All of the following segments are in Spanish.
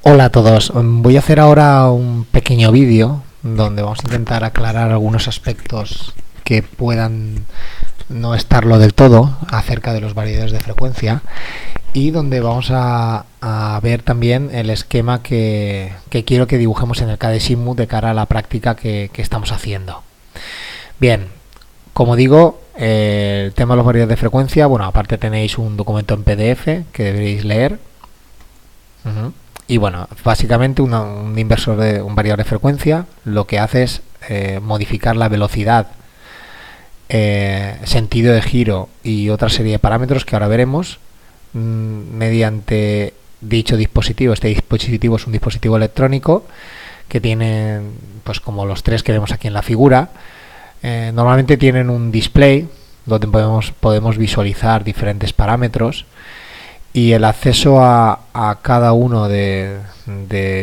Hola a todos, voy a hacer ahora un pequeño vídeo donde vamos a intentar aclarar algunos aspectos que puedan no estarlo del todo acerca de los variadores de frecuencia y donde vamos a ver también el esquema que quiero que dibujemos en el KDSIMU de cara a la práctica que estamos haciendo. Bien, como digo, el tema de los variadores de frecuencia, bueno, aparte tenéis un documento en PDF que deberéis leer. Y bueno, básicamente un inversor de un variador de frecuencia lo que hace es modificar la velocidad, sentido de giro y otra serie de parámetros que ahora veremos mediante dicho dispositivo. Este dispositivo es un dispositivo electrónico que tiene, pues como los tres que vemos aquí en la figura, normalmente tienen un display donde podemos visualizar diferentes parámetros. Y el acceso a cada uno de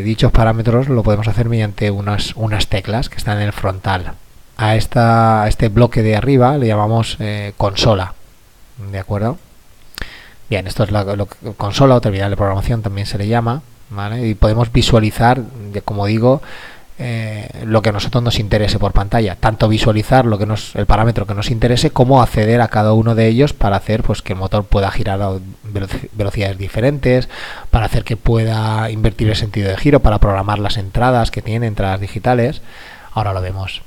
dichos parámetros lo podemos hacer mediante unas teclas que están en el frontal. A este bloque de arriba le llamamos consola. ¿De acuerdo? Bien, esto es consola o terminal de programación también se le llama, ¿vale? Y podemos visualizar, como digo, lo que a nosotros nos interese por pantalla, tanto visualizar el parámetro que nos interese como acceder a cada uno de ellos para hacer pues que el motor pueda girar a velocidades diferentes, para hacer que pueda invertir el sentido de giro, para programar las entradas que tiene, entradas digitales. Ahora lo vemos.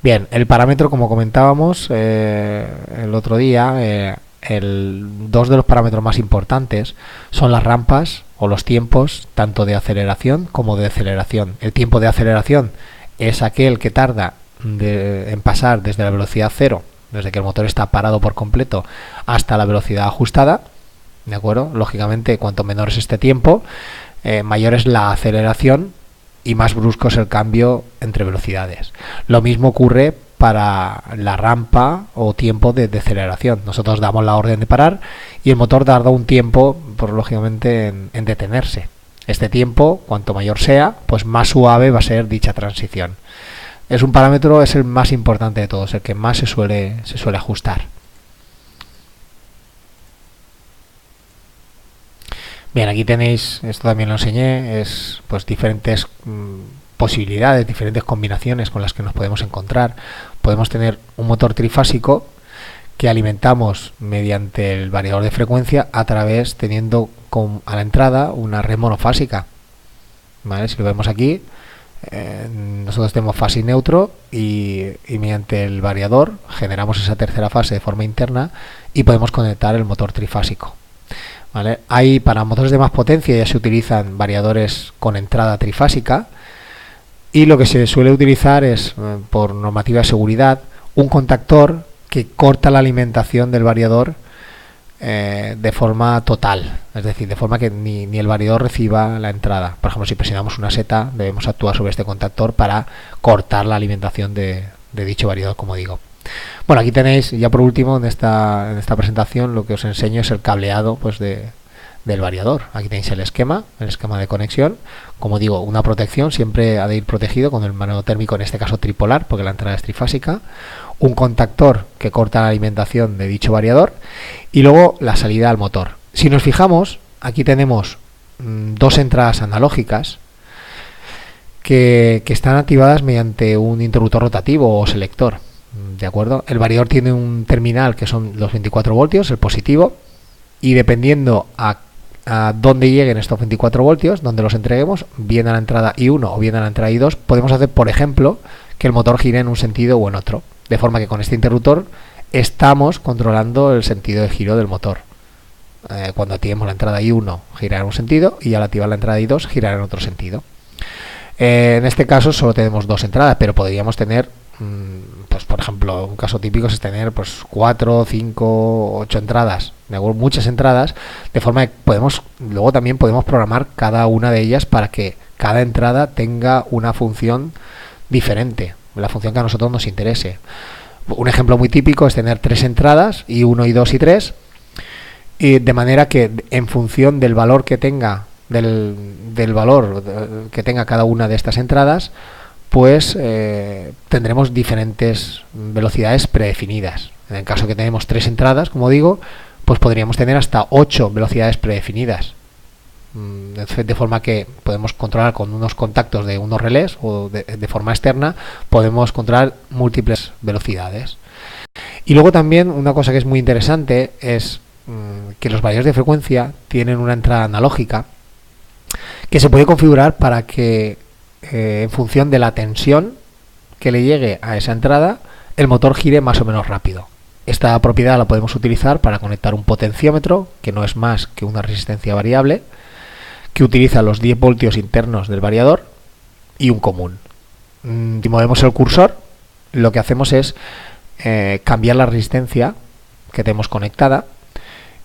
Bien, el parámetro, como comentábamos el otro día, dos de los parámetros más importantes son las rampas o los tiempos tanto de aceleración como de deceleración. El tiempo de aceleración es aquel que tarda en pasar desde la velocidad cero, desde que el motor está parado por completo, hasta la velocidad ajustada. ¿De acuerdo? Lógicamente, cuanto menor es este tiempo, mayor es la aceleración y más brusco es el cambio entre velocidades. Lo mismo ocurre para la rampa o tiempo de deceleración. Nosotros damos la orden de parar y el motor tarda un tiempo, pues lógicamente, en detenerse. Este tiempo, cuanto mayor sea, pues más suave va a ser dicha transición. Es un parámetro, es el más importante de todos, el que más se suele ajustar. Bien, aquí tenéis, esto también lo enseñé, es pues diferentes posibilidades, diferentes combinaciones con las que nos podemos encontrar. Podemos tener un motor trifásico que alimentamos mediante el variador de frecuencia teniendo a la entrada una red monofásica. ¿Vale? Si lo vemos aquí, nosotros tenemos fase y neutro y mediante el variador generamos esa tercera fase de forma interna y podemos conectar el motor trifásico. ¿Vale? Para motores de más potencia ya se utilizan variadores con entrada trifásica. Y lo que se suele utilizar es, por normativa de seguridad, un contactor que corta la alimentación del variador de forma total, es decir, de forma que ni el variador reciba la entrada. Por ejemplo, si presionamos una seta, debemos actuar sobre este contactor para cortar la alimentación de dicho variador, como digo. Bueno, aquí tenéis, ya por último, en esta presentación, lo que os enseño es el cableado pues del variador. Aquí tenéis el esquema de conexión. Como digo, una protección, siempre ha de ir protegido con el manejo térmico, en este caso tripolar, porque la entrada es trifásica. Un contactor que corta la alimentación de dicho variador y luego la salida al motor. Si nos fijamos, aquí tenemos dos entradas analógicas que están activadas mediante un interruptor rotativo o selector. ¿De acuerdo? El variador tiene un terminal que son los 24 voltios, el positivo, y dependiendo a dónde lleguen estos 24 voltios, donde los entreguemos, bien a la entrada I1 o bien a la entrada I2, podemos hacer, por ejemplo, que el motor gire en un sentido o en otro. De forma que con este interruptor estamos controlando el sentido de giro del motor. Cuando activemos la entrada I1 girará en un sentido y al activar la entrada I2 girará en otro sentido. En este caso solo tenemos dos entradas, pero podríamos tener, pues por ejemplo, un caso típico es tener pues 4, 5, 8 entradas, ¿de acuerdo? Muchas entradas, de forma que luego también podemos programar cada una de ellas para que cada entrada tenga una función diferente, la función que a nosotros nos interese. Un ejemplo muy típico es tener 3 entradas, I1, I2 y 3, y de manera que en función del valor que tenga del valor que tenga cada una de estas entradas, pues tendremos diferentes velocidades predefinidas. En el caso que tenemos 3 entradas, como digo, pues podríamos tener hasta 8 velocidades predefinidas. de forma que podemos controlar con unos contactos de unos relés o de forma externa, podemos controlar múltiples velocidades. Y luego también una cosa que es muy interesante es que los variadores de frecuencia tienen una entrada analógica que se puede configurar para que en función de la tensión que le llegue a esa entrada, el motor gire más o menos rápido. Esta propiedad la podemos utilizar para conectar un potenciómetro, que no es más que una resistencia variable, que utiliza los 10 voltios internos del variador, y un común. Si movemos el cursor, lo que hacemos es cambiar la resistencia que tenemos conectada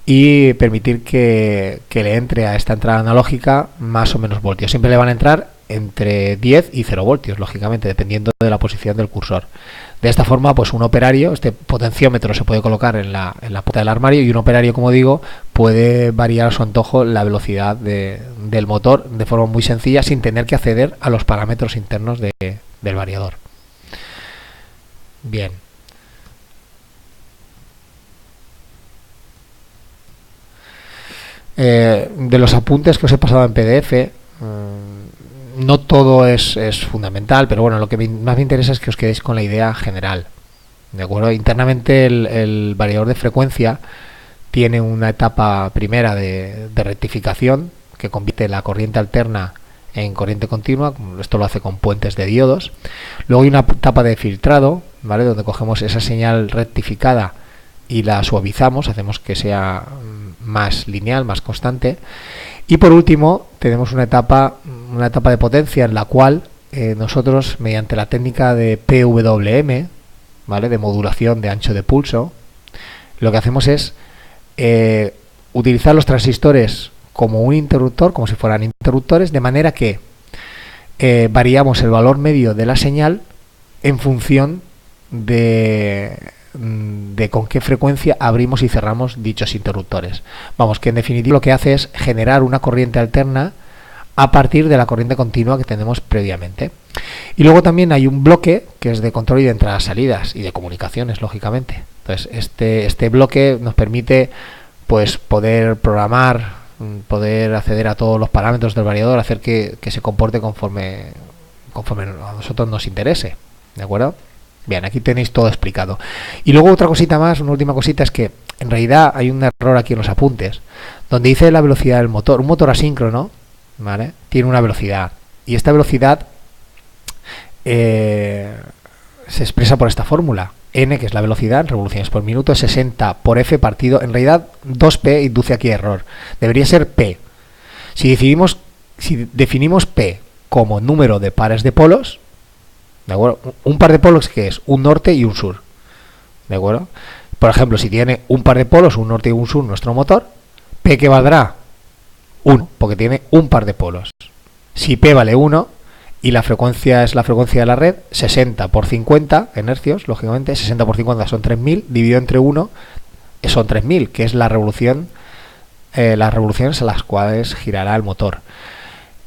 y permitir que le entre a esta entrada analógica más o menos voltios. Siempre le van a entrar entre 10 y 0 voltios, lógicamente, dependiendo de la posición del cursor. De esta forma, pues un operario, este potenciómetro se puede colocar en la puerta del armario, y un operario, como digo, puede variar a su antojo la velocidad del motor de forma muy sencilla, sin tener que acceder a los parámetros internos del variador. Bien. De los apuntes que os he pasado en PDF, no todo es fundamental, pero bueno, lo que más me interesa es que os quedéis con la idea general. ¿De acuerdo? Internamente el variador de frecuencia tiene una etapa primera de rectificación que convierte la corriente alterna en corriente continua. Esto lo hace con puentes de diodos. Luego hay una etapa de filtrado, ¿vale?, donde cogemos esa señal rectificada y la suavizamos, hacemos que sea más lineal, más constante. Y por último tenemos una etapa de potencia en la cual nosotros, mediante la técnica de PWM, ¿vale?, de modulación de ancho de pulso, lo que hacemos es utilizar los transistores como un interruptor, como si fueran interruptores, de manera que variamos el valor medio de la señal en función de con qué frecuencia abrimos y cerramos dichos interruptores. Vamos, que en definitiva lo que hace es generar una corriente alterna a partir de la corriente continua que tenemos previamente. Y luego también hay un bloque que es de control y de entradas-salidas y de comunicaciones, lógicamente. Entonces este bloque nos permite pues poder programar, poder acceder a todos los parámetros del variador, hacer que se comporte conforme a nosotros nos interese. ¿De acuerdo? Bien, aquí tenéis todo explicado. Y luego otra cosita más, una última cosita, es que en realidad hay un error aquí en los apuntes, donde dice la velocidad del motor. Un motor asíncrono, ¿vale?, tiene una velocidad, y esta velocidad se expresa por esta fórmula. N, que es la velocidad en revoluciones por minuto, es 60 por F partido. En realidad 2P induce aquí error. Debería ser P. Si definimos P como número de pares de polos, ¿de acuerdo? Un par de polos, que es un norte y un sur, ¿de acuerdo? Por ejemplo, si tiene un par de polos, un norte y un sur, nuestro motor, P, ¿qué valdrá? 1, porque tiene un par de polos. Si P vale 1 y la frecuencia es la frecuencia de la red, 60 por 50 en hercios, lógicamente, 60 por 50 son 3000, dividido entre 1 son 3000, que es la revolución, las revoluciones a las cuales girará el motor.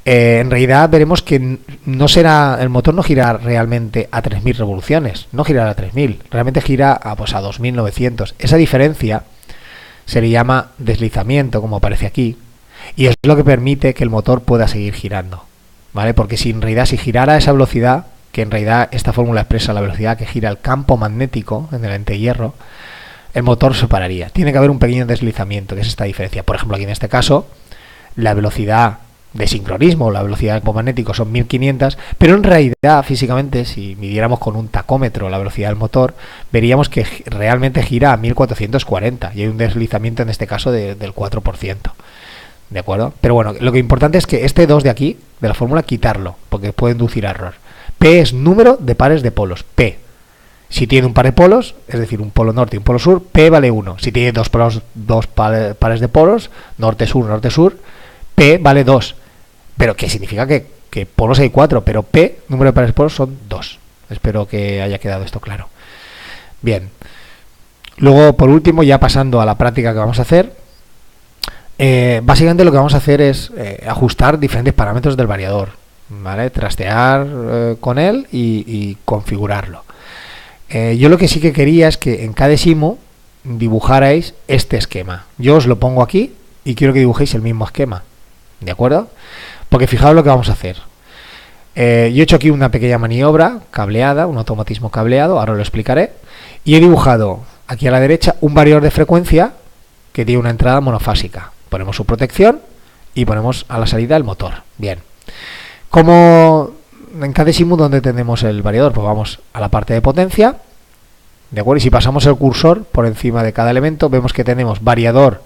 En realidad veremos que el motor no gira realmente a 3000 revoluciones, no girará a 3000, realmente gira a 2900. Esa diferencia se le llama deslizamiento, como aparece aquí, y es lo que permite que el motor pueda seguir girando, ¿vale? Porque si girara a esa velocidad, que en realidad esta fórmula expresa la velocidad que gira el campo magnético en el antehierro, el motor se pararía. Tiene que haber un pequeño deslizamiento, que es esta diferencia. Por ejemplo, aquí en este caso, la velocidad de sincronismo, la velocidad del campo magnético son 1500, pero en realidad físicamente, si midiéramos con un tacómetro la velocidad del motor, veríamos que realmente gira a 1440 y hay un deslizamiento en este caso del 4%. ¿De acuerdo? Pero bueno, lo que importante es que este 2 de aquí, de la fórmula, quitarlo, porque puede inducir a error. P es número de pares de polos. P. Si tiene un par de polos, es decir, un polo norte y un polo sur, P vale 1. Si tiene dos pares de polos, norte-sur, P vale 2. Pero que significa que polos hay 4, pero P, número de pares de polos, son 2. Espero que haya quedado esto claro. Bien. Luego, por último, ya pasando a la práctica que vamos a hacer, básicamente lo que vamos a hacer es ajustar diferentes parámetros del variador, ¿vale? Trastear con él y configurarlo. Yo lo que sí que quería es que en cada SIMU dibujarais este esquema. Yo os lo pongo aquí y quiero que dibujéis el mismo esquema, ¿De acuerdo? Porque fijaos lo que vamos a hacer. Yo he hecho aquí una pequeña maniobra cableada, un automatismo cableado, ahora lo explicaré. Y he dibujado aquí a la derecha un variador de frecuencia que tiene una entrada monofásica. Ponemos su protección y ponemos a la salida el motor. Bien. Como en Cadesimu, ¿dónde tenemos el variador? Pues vamos a la parte de potencia. ¿De acuerdo? Y si pasamos el cursor por encima de cada elemento, vemos que tenemos variador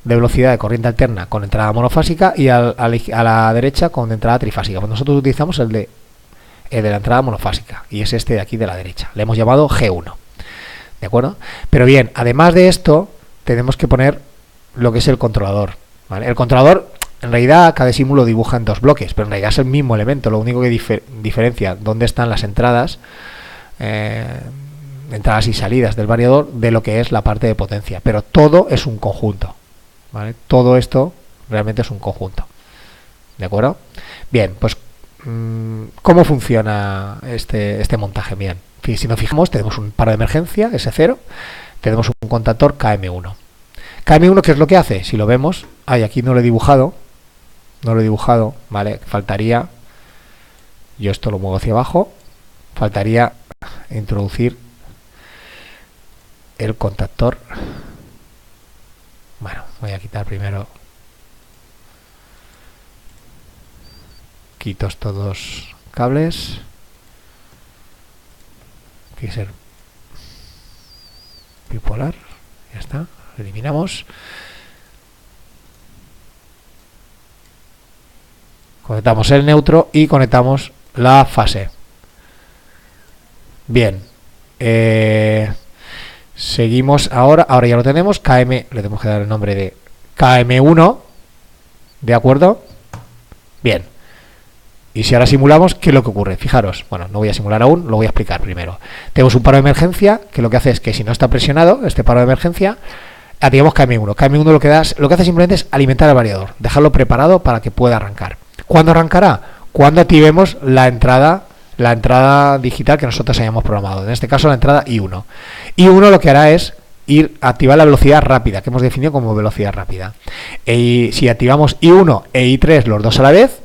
de velocidad de corriente alterna con entrada monofásica y a la derecha con entrada trifásica. Pues nosotros utilizamos el de la entrada monofásica y es este de aquí de la derecha. Le hemos llamado G1. ¿De acuerdo? Pero bien, además de esto, tenemos que poner lo que es el controlador. ¿Vale? El controlador, en realidad, Cadesimu lo dibuja en dos bloques, pero en realidad es el mismo elemento. Lo único que diferencia dónde están las entradas, entradas y salidas del variador de lo que es la parte de potencia. Pero todo es un conjunto. ¿Vale? Todo esto realmente es un conjunto. ¿De acuerdo? Bien, pues ¿cómo funciona este montaje? Bien, si nos fijamos, tenemos un paro de emergencia, S0, tenemos un contactor KM1. KM1, ¿qué es lo que hace? Si lo vemos, aquí no lo he dibujado, ¿vale? Faltaría, yo esto lo muevo hacia abajo, faltaría introducir el contactor. Bueno, voy a quitar primero, quito estos dos cables, tiene que ser bipolar, ya está, lo eliminamos, conectamos el neutro y conectamos la fase. Bien, seguimos ahora ya lo tenemos, le tenemos que dar el nombre de KM1, ¿de acuerdo? Bien, y si ahora simulamos, ¿qué es lo que ocurre? Fijaros, bueno, no voy a simular aún, lo voy a explicar primero. Tenemos un paro de emergencia, que lo que hace es que si no está presionado, este paro de emergencia, activamos KM1. KM1 lo que hace simplemente es alimentar el variador, dejarlo preparado para que pueda arrancar. ¿Cuándo arrancará? Cuando activemos la entrada digital que nosotros hayamos programado, en este caso la entrada I1. I1 lo que hará es activar la velocidad rápida, que hemos definido como velocidad rápida. Y si activamos I1 e I3 los dos a la vez,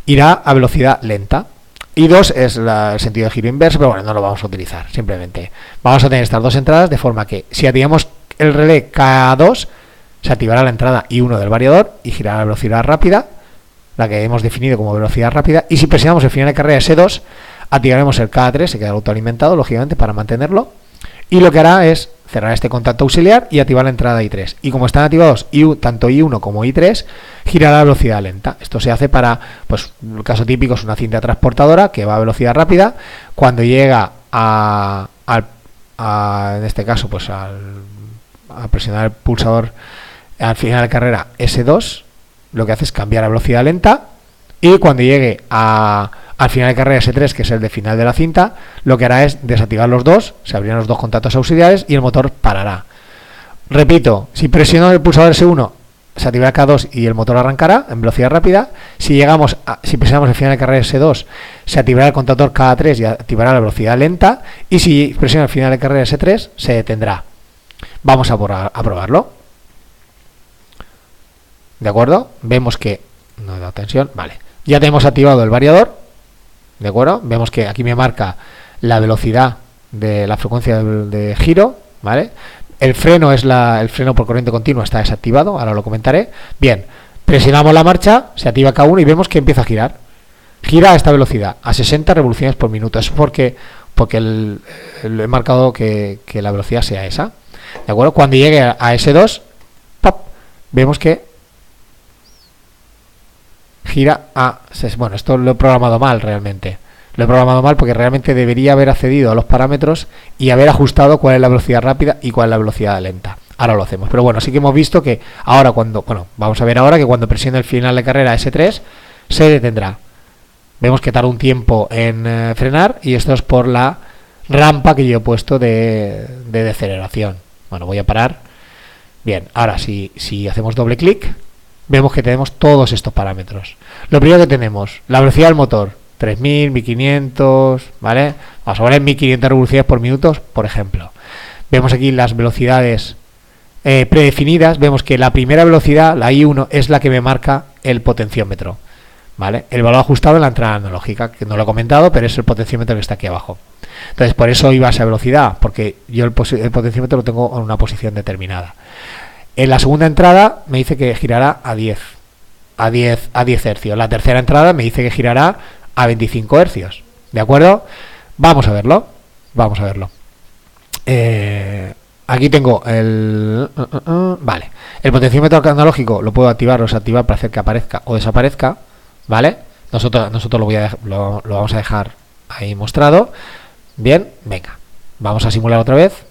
irá a velocidad lenta. I2 es el sentido de giro inverso, pero bueno, no lo vamos a utilizar. Simplemente vamos a tener estas dos entradas, de forma que si activamos el relé K2, se activará la entrada I1 del variador y girará a velocidad rápida, la que hemos definido como velocidad rápida, y si presionamos el final de carrera S2, activaremos el K3, se queda autoalimentado, lógicamente, para mantenerlo, y lo que hará es cerrar este contacto auxiliar y activar la entrada I3. Y como están activados tanto I1 como I3, girará a velocidad lenta. Esto se hace para, pues, el caso típico es una cinta transportadora que va a velocidad rápida. Cuando llega en este caso, pues a presionar el pulsador al final de carrera S2, lo que hace es cambiar a velocidad lenta, y cuando llegue al final de carrera S3, que es el de final de la cinta, lo que hará es desactivar los dos, se abrirán los dos contactos auxiliares y el motor parará. Repito, si presiono el pulsador S1, se activará K2 y el motor arrancará en velocidad rápida. Si presionamos el final de carrera S2, se activará el contactor K3 y activará la velocidad lenta, y si presiono el final de carrera S3, se detendrá. Vamos a probarlo. ¿De acuerdo? Vemos que no he dado tensión, vale. Ya tenemos activado el variador, ¿de acuerdo? Vemos que aquí me marca la velocidad de la frecuencia de giro, ¿vale? El freno el freno por corriente continua está desactivado, ahora lo comentaré. Bien, presionamos la marcha, se activa K1 y vemos que empieza a girar. Gira a esta velocidad, a 60 revoluciones por minuto. Es porque he marcado que la velocidad sea esa. ¿De acuerdo? Cuando llegue a S2, ¡pop!, vemos que gira a... Bueno, esto lo he programado mal realmente. Lo he programado mal porque realmente debería haber accedido a los parámetros y haber ajustado cuál es la velocidad rápida y cuál es la velocidad lenta. Ahora lo hacemos. Pero bueno, sí que hemos visto que ahora vamos a ver ahora que cuando presione el final de carrera S3, se detendrá. Vemos que tarda un tiempo en frenar, y esto es por la rampa que yo he puesto de deceleración. Bueno, voy a parar. Bien, ahora si hacemos doble clic, vemos que tenemos todos estos parámetros. Lo primero que tenemos, la velocidad del motor, 3000, 1500, ¿vale? Vamos a poner 1500 revoluciones por minuto, por ejemplo. Vemos aquí las velocidades predefinidas. Vemos que la primera velocidad, la I1, es la que me marca el potenciómetro, ¿vale? El valor ajustado en la entrada analógica, que no lo he comentado, pero es el potenciómetro que está aquí abajo. Entonces, por eso iba a esa velocidad, porque yo el potenciómetro lo tengo en una posición determinada. En la segunda entrada me dice que girará a 10 hercios. La tercera entrada me dice que girará a 25 hercios. ¿De acuerdo? Vamos a verlo. Aquí tengo el... vale. El potenciómetro analógico lo puedo activar o desactivar para hacer que aparezca o desaparezca. ¿Vale? Nosotros lo vamos a dejar ahí mostrado. Bien, venga. Vamos a simular otra vez.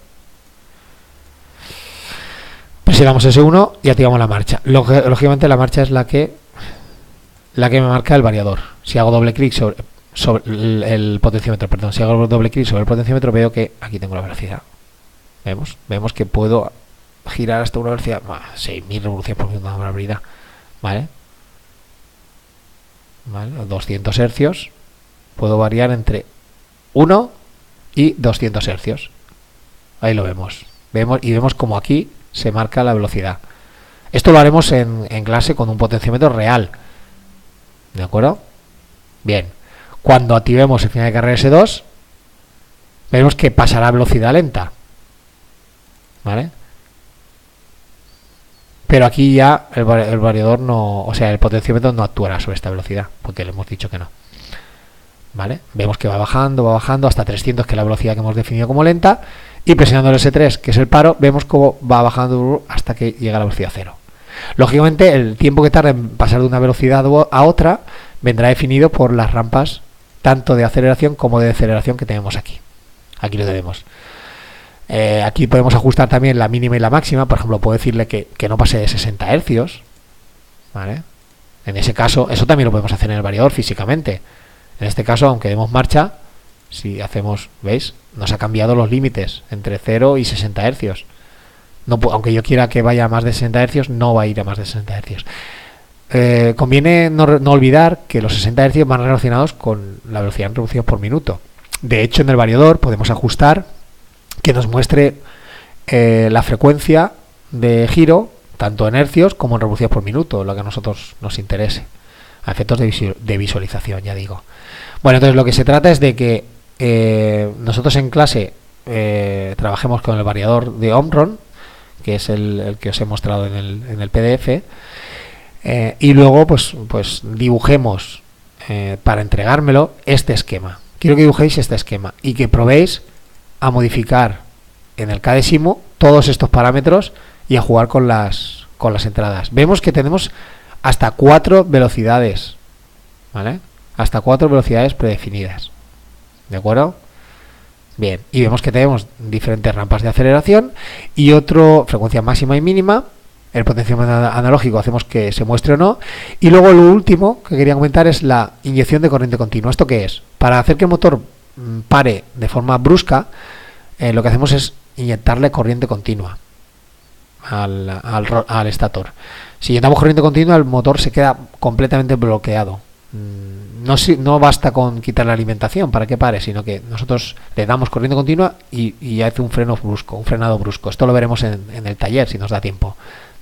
Presionamos S1 y activamos la marcha. Lógicamente la marcha es la que me marca el variador. Si hago doble clic sobre el potenciómetro, perdón, si hago doble clic sobre el potenciómetro, veo que aquí tengo la velocidad. Vemos que puedo girar hasta una velocidad 6.000 revoluciones por minuto, una barbaridad. ¿Vale? 200 hercios. Puedo variar entre 1 y 200 hercios. Ahí lo vemos. Vemos como aquí se marca la velocidad. Esto lo haremos en clase con un potenciómetro real. ¿De acuerdo? Bien. Cuando activemos el final de carrera S2, veremos que pasará a velocidad lenta. ¿Vale? Pero aquí ya el variador no, o sea, el potenciómetro no actuará sobre esta velocidad, porque le hemos dicho que no. ¿Vale? Vemos que va bajando hasta 300, que es la velocidad que hemos definido como lenta, y presionando el S3, que es el paro, vemos cómo va bajando hasta que llega a la velocidad 0. Lógicamente, el tiempo que tarda en pasar de una velocidad a otra vendrá definido por las rampas tanto de aceleración como de deceleración que tenemos aquí. Aquí lo tenemos. Aquí podemos ajustar también la mínima y la máxima. Por ejemplo, puedo decirle que no pase de 60 hercios. ¿Vale? En ese caso, eso también lo podemos hacer en el variador físicamente. En este caso, aunque demos marcha, si hacemos, ¿veis? Nos ha cambiado los límites entre 0 y 60 hercios. No, aunque yo quiera que vaya a más de 60 hercios, no va a ir a más de 60 hercios. Conviene no olvidar que los 60 hercios van relacionados con la velocidad en revoluciones por minuto. De hecho, en el variador podemos ajustar que nos muestre la frecuencia de giro, tanto en hercios como en revoluciones por minuto, lo que a nosotros nos interese, a efectos de visualización, ya digo. Bueno, entonces lo que se trata es de que nosotros en clase trabajemos con el variador de Omron, que es el que os he mostrado en el PDF, y luego pues dibujemos para entregármelo este esquema. Quiero que dibujéis este esquema y que probéis a modificar en el KDSIMU todos estos parámetros y a jugar con las entradas. Vemos que tenemos hasta 4 velocidades, ¿vale? Hasta 4 velocidades predefinidas. ¿De acuerdo? Bien, y vemos que tenemos diferentes rampas de aceleración y otro frecuencia máxima y mínima. El potenciómetro analógico hacemos que se muestre o no. Y luego lo último que quería comentar es la inyección de corriente continua. ¿Esto qué es? Para hacer que el motor pare de forma brusca, lo que hacemos es inyectarle corriente continua al estator. Si inyectamos corriente continua, el motor se queda completamente bloqueado. No basta con quitar la alimentación para que pare, sino que nosotros le damos corriente continua y hace un frenado brusco. Esto lo veremos en el taller si nos da tiempo.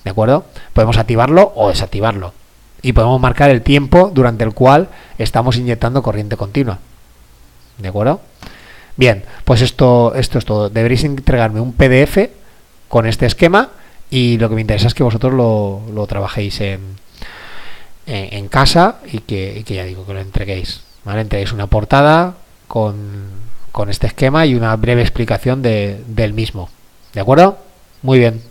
¿De acuerdo? Podemos activarlo o desactivarlo. Y podemos marcar el tiempo durante el cual estamos inyectando corriente continua. ¿De acuerdo? Bien, pues esto es todo. Deberéis entregarme un PDF con este esquema y lo que me interesa es que vosotros lo trabajéis en casa y que ya digo, que lo entreguéis. ¿Vale? Entreguéis una portada con este esquema y una breve explicación del mismo. ¿De acuerdo? Muy bien.